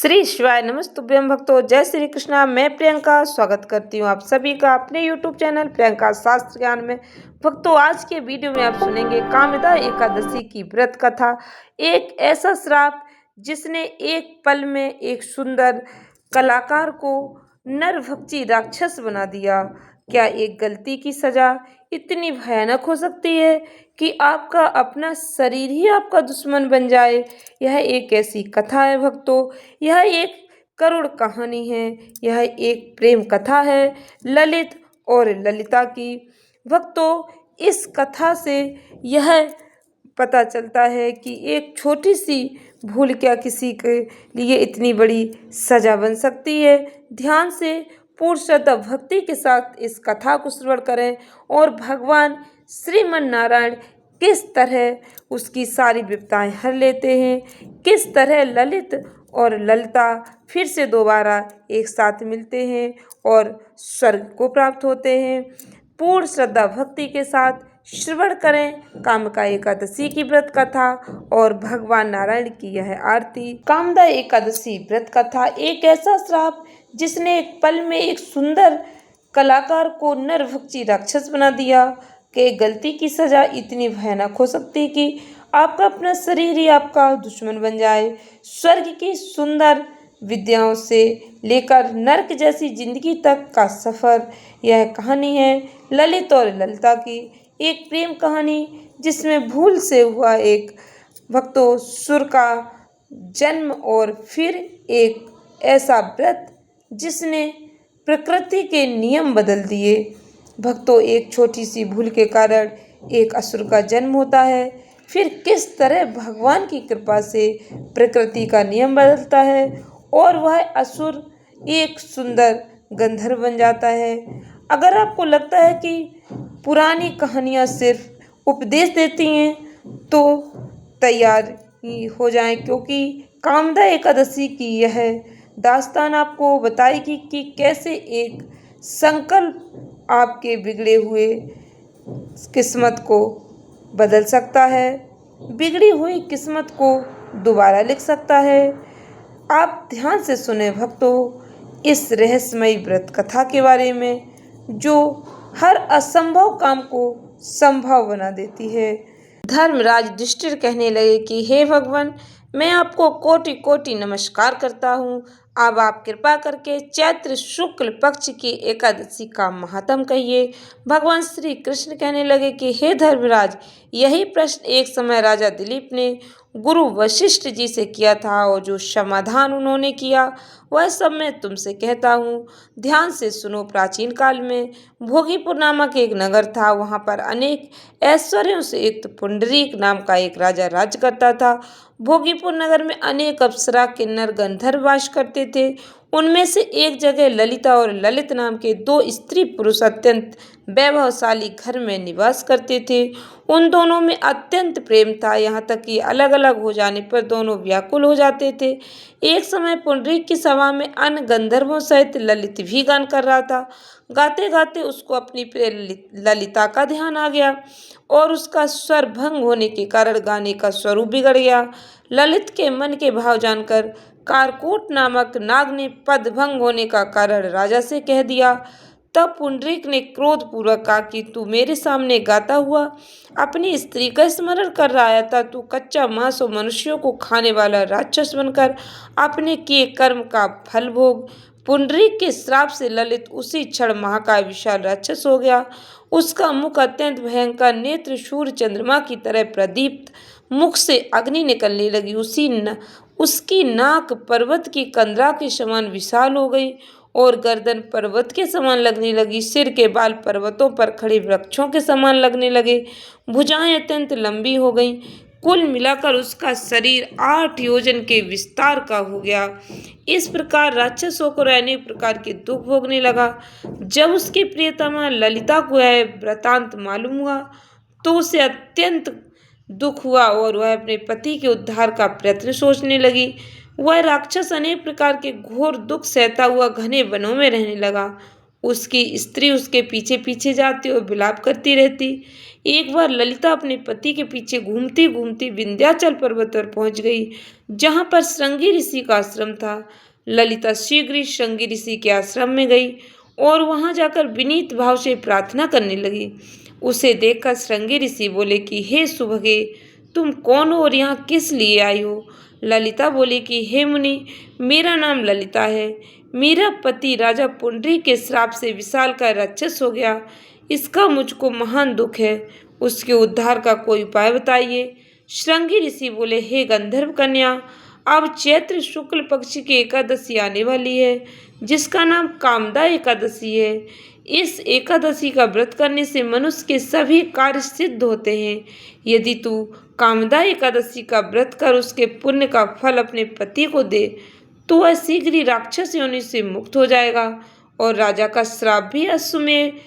श्री शिवाय नमस्तुभ्यं भक्तों। जय श्री कृष्णा। मैं प्रियंका स्वागत करती हूँ आप सभी का अपने यूट्यूब चैनल प्रियंका शास्त्र ज्ञान में। भक्तों, आज के वीडियो में आप सुनेंगे कामदा एकादशी की व्रत कथा। एक ऐसा श्राप जिसने एक पल में एक सुंदर कलाकार को नरभक्षी राक्षस बना दिया। क्या एक गलती की सजा इतनी भयानक हो सकती है कि आपका अपना शरीर ही आपका दुश्मन बन जाए? यह एक ऐसी कथा है भक्तों, यह एक करुण कहानी है, यह एक प्रेम कथा है ललित और ललिता की। भक्तों, इस कथा से यह पता चलता है कि एक छोटी सी भूल क्या किसी के लिए इतनी बड़ी सजा बन सकती है। ध्यान से पूर्ण श्रद्धा भक्ति के साथ इस कथा को श्रवण करें और भगवान श्रीमन नारायण किस तरह उसकी सारी विपदाएं हर लेते हैं, किस तरह ललित और ललिता फिर से दोबारा एक साथ मिलते हैं और स्वर्ग को प्राप्त होते हैं। पूर्ण श्रद्धा भक्ति के साथ श्रवण करें कामदा एकादशी की व्रत कथा और भगवान नारायण की यह आरती। कामदा एकादशी व्रत कथा एक ऐसा श्राप जिसने एक पल में एक सुंदर कलाकार को नरभक्षी राक्षस बना दिया। कि गलती की सजा इतनी भयानक हो सकती कि आपका अपना शरीर ही आपका दुश्मन बन जाए। स्वर्ग की सुंदर विद्याओं से लेकर नर्क जैसी जिंदगी तक का सफर, यह कहानी है ललित और ललिता की। एक प्रेम कहानी जिसमें भूल से हुआ एक भक्तों सुर का जन्म और फिर एक ऐसा व्रत जिसने प्रकृति के नियम बदल दिए। भक्तों, एक छोटी सी भूल के कारण एक असुर का जन्म होता है, फिर किस तरह भगवान की कृपा से प्रकृति का नियम बदलता है और वह असुर एक सुंदर गंधर्व बन जाता है। अगर आपको लगता है कि पुरानी कहानियाँ सिर्फ उपदेश देती हैं तो तैयार ही हो जाएं, क्योंकि कामदा एकादशी की यह दास्तान आपको बताएगी कि कैसे एक संकल्प आपके बिगड़े हुए किस्मत को बदल सकता है, बिगड़ी हुई किस्मत को दोबारा लिख सकता है। आप ध्यान से सुने भक्तों इस रहस्यमयी व्रत कथा के बारे में जो हर असंभव काम को संभव बना देती है। धर्मराज युधिष्ठिर कहने लगे कि हे भगवान, मैं आपको कोटि कोटि नमस्कार करता हूँ। अब आप कृपा करके चैत्र शुक्ल पक्ष की एकादशी का महात्म कहिए। भगवान श्री कृष्ण कहने लगे कि हे धर्मराज, यही प्रश्न एक समय राजा दिलीप ने गुरु वशिष्ठ जी से किया था और जो समाधान उन्होंने किया वह सब मैं तुमसे कहता हूँ। ध्यान से सुनो। प्राचीन काल में भोगीपुर नामक एक नगर था। वहाँ पर अनेक ऐश्वर्यों से युक्त पुंडरीक नाम का एक राजा राज्य करता था। भोगीपुर नगर में अनेक अप्सरा किन्नर गंधर्व वास करते थे। उनमें से एक जगह ललिता और ललित नाम के दो स्त्री पुरुष अत्यंत वैभवशाली घर में निवास करते थे। उन दोनों में अत्यंत प्रेम था, यहाँ तक कि अलग अलग हो जाने पर दोनों व्याकुल हो जाते थे। एक समय पुंडरीक की सभा में अन्य गंधर्वों सहित ललित भी गान कर रहा था। गाते गाते उसको अपनी प्रिय ललिता का ध्यान आ गया और उसका स्वर भंग होने के कारण गाने का स्वरूप बिगड़ गया। ललित के मन के भाव जानकर कारकोट नामक नाग ने पद भंग होने का कारण राजा से कह दिया। तब पुंडरीक ने क्रोध पूर्वक कहा कि तू मेरे सामने गाता हुआ अपनी स्त्री का स्मरण कर रहा है था। तू कच्चा मांस और मनुष्यों को खाने वाला राक्षस बनकर अपने किए कर्म का फल भोग। पुंडरीक के श्राप से ललित उसी क्षण महाकाय विशाल राक्षस हो गया। उसका मुख अत्यंत भयंकर, नेत्र सूर्य चंद्रमा की तरह प्रदीप्त, मुख से अग्नि निकलने लगी। उसकी नाक पर्वत की कंदरा के समान विशाल हो गई और गर्दन पर्वत के समान लगने लगी। सिर के बाल पर्वतों पर खड़े वृक्षों के समान लगने लगे। भुजाएं अत्यंत लंबी हो गईं। कुल मिलाकर उसका शरीर 8 योजन के विस्तार का हो गया। इस प्रकार राक्षस होकर अनेक प्रकार के दुख भोगने लगा। जब उसकी प्रियतमा ललिता को यह वृतांत मालूम हुआ तो उसे अत्यंत दुख हुआ और वह अपने पति के उद्धार का प्रयत्न सोचने लगी। वह राक्षस अनेक प्रकार के घोर दुख सहता हुआ घने वनों में रहने लगा। उसकी स्त्री उसके पीछे पीछे जाती और विलाप करती रहती। एक बार ललिता अपने पति के पीछे घूमती घूमती विंध्याचल पर्वत पर पहुंच गई, जहां पर श्रृंगी ऋषि का आश्रम था। ललिता शीघ्र ही श्रृंगी ऋषि के आश्रम में गई और वहां जाकर विनीत भाव से प्रार्थना करने लगी। उसे देखकर श्रृंगी ऋषि बोले कि हे सुभगे, तुम कौन हो और यहाँ किस लिए आई हो? ललिता बोली कि हे मुनि, मेरा नाम ललिता है। मेरा पति राजा पुंडरी के श्राप से विशाल का राक्षस हो गया। इसका मुझको महान दुख है। उसके उद्धार का कोई उपाय बताइए। श्रृंगी ऋषि बोले, हे गंधर्व कन्या, अब चैत्र शुक्ल पक्ष की एकादशी आने वाली है, जिसका नाम कामदा एकादशी है। इस एकादशी का व्रत करने से मनुष्य के सभी कार्य सिद्ध होते हैं। यदि तू कामदा एकादशी का व्रत कर उसके पुण्य का फल अपने पति को दे, तो वह शीघ्र ही राक्षस योनि से मुक्त हो जाएगा और राजा का श्राप भी अश्वमेध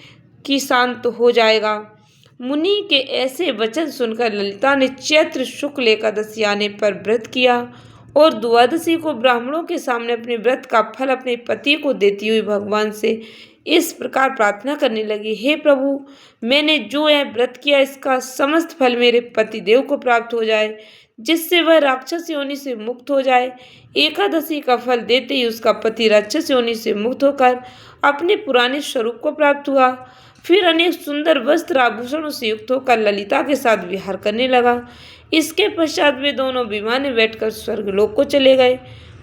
की शांत हो जाएगा। मुनि के ऐसे वचन सुनकर ललिता ने चैत्र शुक्ल एकादशी आने पर व्रत किया और द्वादशी को ब्राह्मणों के सामने अपने व्रत का फल अपने पति को देती हुई भगवान से इस प्रकार प्रार्थना करने लगी, हे प्रभु, मैंने जो यह व्रत किया इसका समस्त फल मेरे पतिदेव को प्राप्त हो जाए, जिससे वह राक्षस योनि से मुक्त हो जाए। एकादशी का फल देते ही उसका पति राक्षस योनि से मुक्त होकर अपने पुराने स्वरूप को प्राप्त हुआ। फिर अनेक सुंदर वस्त्र आभूषणों से युक्त होकर ललिता के साथ विहार करने लगा। इसके पश्चात वे दोनों विमान में बैठकर स्वर्गलोक को चले गए।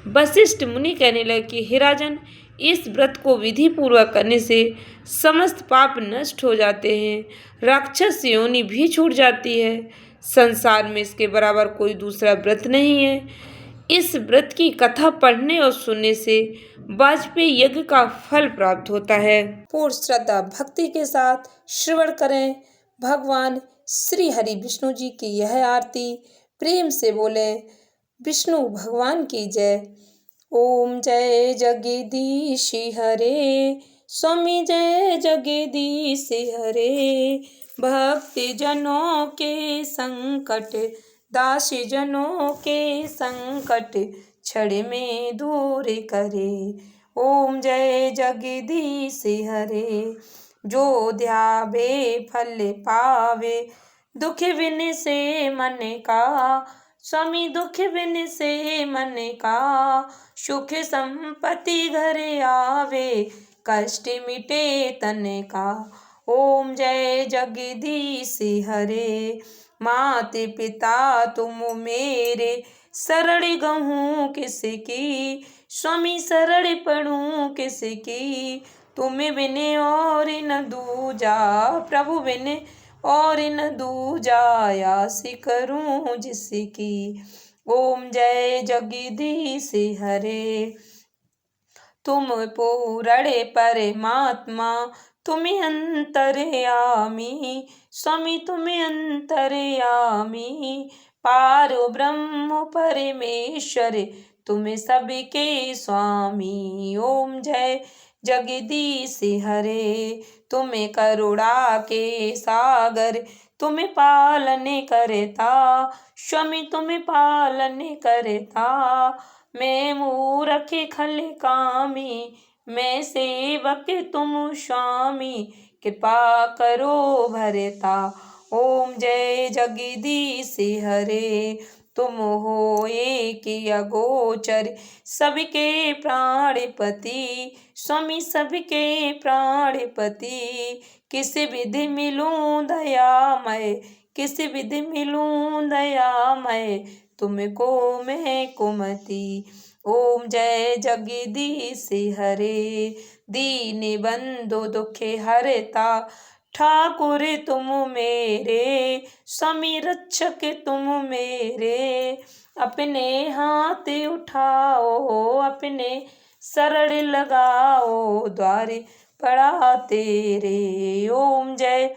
वशिष्ठ मुनि कहने लगे कि हे राजन, इस व्रत को विधि पूर्वक करने से समस्त पाप नष्ट हो जाते हैं, राक्षस योनि भी छूट जाती है। संसार में इसके बराबर कोई दूसरा व्रत नहीं है। इस व्रत की कथा पढ़ने और सुनने से वाजपेयी यज्ञ का फल प्राप्त होता है। पूर्ण श्रद्धा भक्ति के साथ श्रवण करें भगवान श्री हरि विष्णु जी की यह आरती। प्रेम से बोले विष्णु भगवान की जय। ओम जय जगदीश हरे, स्वामी जय जगदीश हरे। भक्ति जनों के संकट, दासी जनों के संकट क्षण में दूर करे। ओम जय जगदीश हरे। जो ध्यावे फल पावे, दुख बिन से मन का, स्वामी दुख बिन से मन का, सुख संपत्ति घर आवे, कष्ट मिटे तन का। ओम जय जगदीश हरे। माते पिता तुम मेरे, शरण गहूँ किसकी, स्वामी शरण पढ़ूँ किसकी। तुम बिन और न दूजा, प्रभु बिन और न दूजा, आस करूँ जिसकी। ओम जय जगदीश हरे। तुम पूर्ण परमात्मा, तुम अंतर्यामी, स्वामी तुम अंतर्यामी। पारो ब्रह्म परमेश्वर, तुम सबके स्वामी। ओम जय जगदीश हरे। तुम करुणा के सागर, तुम पालन करता, स्वामी तुम पालन करता। मैं मूरख खल कामी, मैं सेवक तुम स्वामी, कृपा करो भरता। ओम जय जगदीश हरे। तुम हो एक अगोचर, सबके प्राणपति, स्वामी सबके प्राणपति। किस विधि मिलूं दयामय, किस विधि मिलूं दयामय, तुमको मैं कुमति। ओम जय जगदीश हरे। दीन बंधु दुखे हरता, ठाकुर तुम मेरे, स्वामी रक्षक तुम मेरे। अपने हाथ उठाओ, अपने शरण लगाओ, द्वार पड़ा तेरे। ओम जय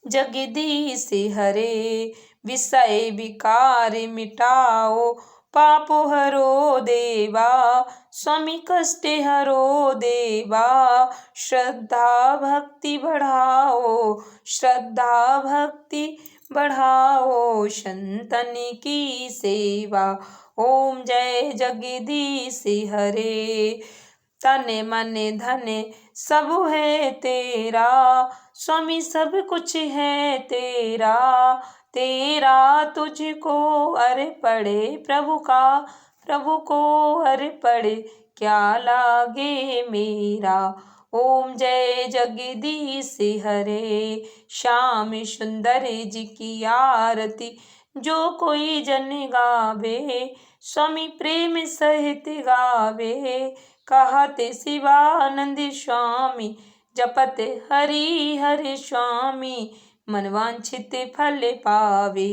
जगदीश हरे। विषय विकार मिटाओ, पाप हरो देवा, स्वामी कष्ट हरो देवा। श्रद्धा भक्ति बढ़ाओ, श्रद्धा भक्ति बढ़ाओ, संतन की सेवा। ओम जय जगदीश हरे। तने मने धने सब है तेरा, स्वामी सब कुछ है तेरा, तेरा तुझको अर्पणे प्रभु का, प्रभु को अर्पणे क्या लागे मेरा। ओम जय जगदीश हरे, श्याम सुंदर जी की आरती जो कोई जन गावे, स्वामी प्रेम सहित गावे। कहते शिवानंद स्वामी, जपत हरि हरि स्वामी, मनवांछित फल पावे।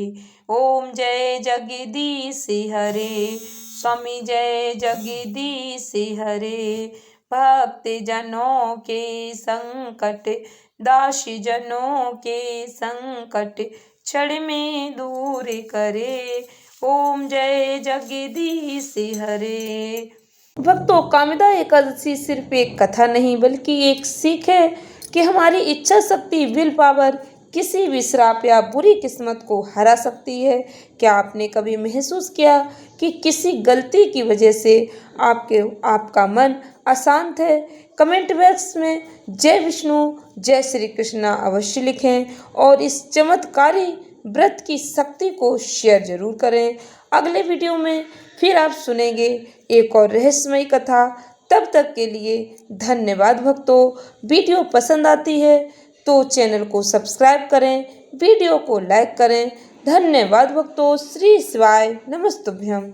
ओम जय जगदीश हरे, स्वामी जय जगदीश हरे। भक्त जनों के संकट, दासी जनों के संकट, क्षण में दूर करे। ओम जय जगदीश हरे। भक्तों, कामिदा एकादशी सिर्फ एक कथा नहीं बल्कि एक सीख है कि हमारी इच्छा शक्ति, विल पावर किसी भी श्राप या बुरी किस्मत को हरा सकती है। क्या आपने कभी महसूस किया कि किसी गलती की वजह से आपका मन अशांत है? कमेंट बॉक्स में जय विष्णु जय श्री कृष्णा अवश्य लिखें और इस चमत्कारी व्रत की शक्ति को शेयर जरूर करें। अगले वीडियो में फिर आप सुनेंगे एक और रहस्यमयी कथा। तब तक के लिए धन्यवाद भक्तों। वीडियो पसंद आती है तो चैनल को सब्सक्राइब करें, वीडियो को लाइक करें। धन्यवाद भक्तों। श्री शिवाय नमस्तुभ्यम।